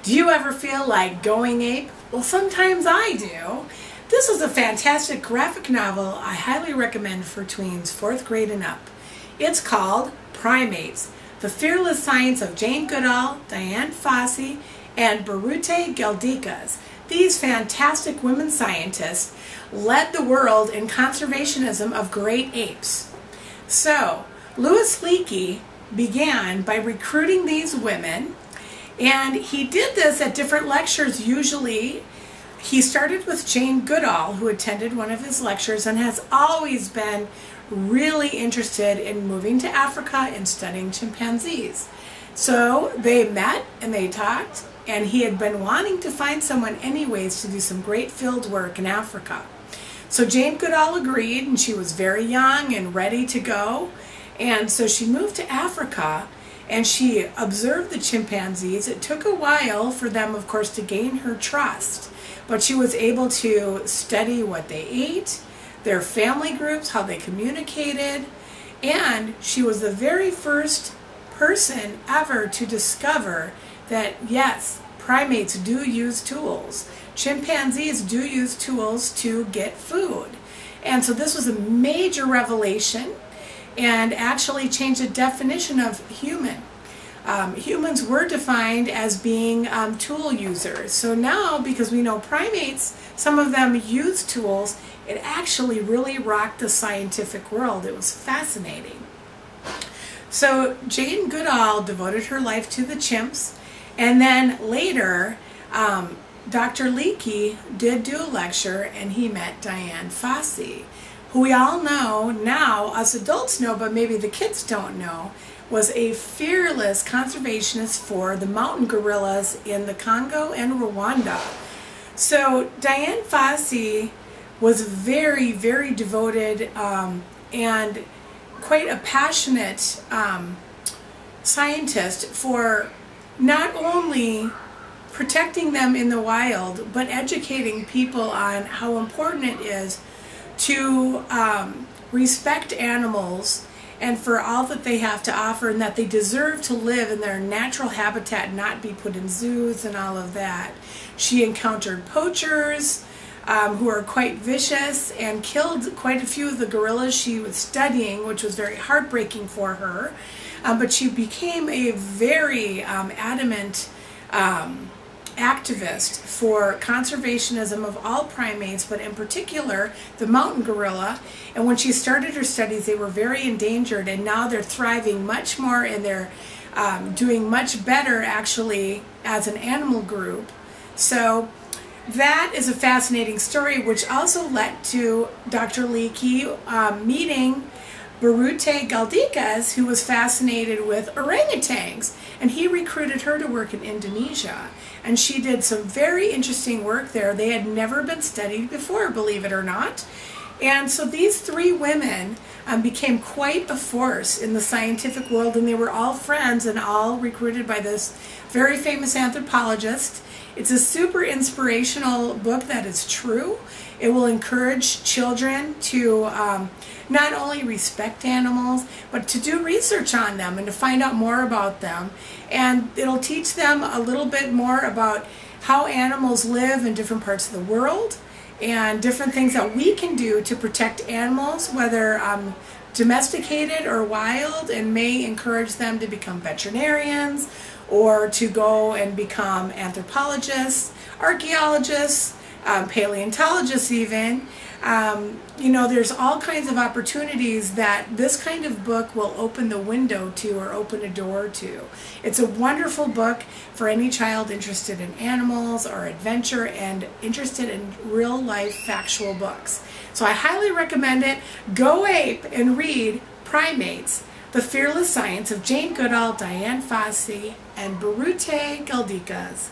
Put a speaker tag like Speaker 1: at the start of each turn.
Speaker 1: Do you ever feel like going ape? Well, sometimes I do. This is a fantastic graphic novel I highly recommend for tweens 4th grade and up. It's called Primates, The Fearless Science of Jane Goodall, Dian Fossey, and Birute Galdikas. These fantastic women scientists led the world in conservationism of great apes. So, Louis Leakey began by recruiting these women, and he did this at different lectures. Usually he started with Jane Goodall, who attended one of his lectures and has always been really interested in moving to Africa and studying chimpanzees. So they met and they talked, and he had been wanting to find someone anyways to do some great field work in Africa. So Jane Goodall agreed, and she was very young and ready to go. And so she moved to Africa and she observed the chimpanzees. It took a while for them, of course, to gain her trust, but she was able to study what they ate, their family groups, how they communicated, and she was the very first person ever to discover that, yes, primates do use tools. Chimpanzees do use tools to get food. And so this was a major revelation and actually changed the definition of human. Humans were defined as being tool users. So now, because we know primates, some of them use tools, it actually really rocked the scientific world. It was fascinating. So Jane Goodall devoted her life to the chimps, and then later Dr. Leakey did do a lecture, and he met Dian Fossey, who we all know now, us adults know, but maybe the kids don't know, was a fearless conservationist for the mountain gorillas in the Congo and Rwanda. So Dian Fossey was very, very devoted and quite a passionate scientist for not only protecting them in the wild, but educating people on how important it is to respect animals and for all that they have to offer, and that they deserve to live in their natural habitat, not be put in zoos and all of that. She encountered poachers who are quite vicious and killed quite a few of the gorillas she was studying, which was very heartbreaking for her. But she became a very adamant activist for conservationism of all primates, but in particular the mountain gorilla. And when she started her studies, they were very endangered, and now they're thriving much more, and they're doing much better actually as an animal group. So that is a fascinating story, which also led to Dr. Leakey meeting Birute Galdikas, who was fascinated with orangutans, and he recruited her to work in Indonesia. And she did some very interesting work there. They had never been studied before, believe it or not. And so these three women became quite a force in the scientific world, and they were all friends and all recruited by this very famous anthropologist. It's a super inspirational book that is true. It will encourage children to not only respect animals, but to do research on them and to find out more about them. And it'll teach them a little bit more about how animals live in different parts of the world and different things that we can do to protect animals, whether domesticated or wild, and may encourage them to become veterinarians or to go and become anthropologists, archaeologists, paleontologists even. You know, there's all kinds of opportunities that this kind of book will open the window to, or open a door to. It's a wonderful book for any child interested in animals or adventure and interested in real life factual books. So I highly recommend it. Go ape and read Primates, The Fearless Science of Jane Goodall, Dian Fossey, and Birute Galdikas.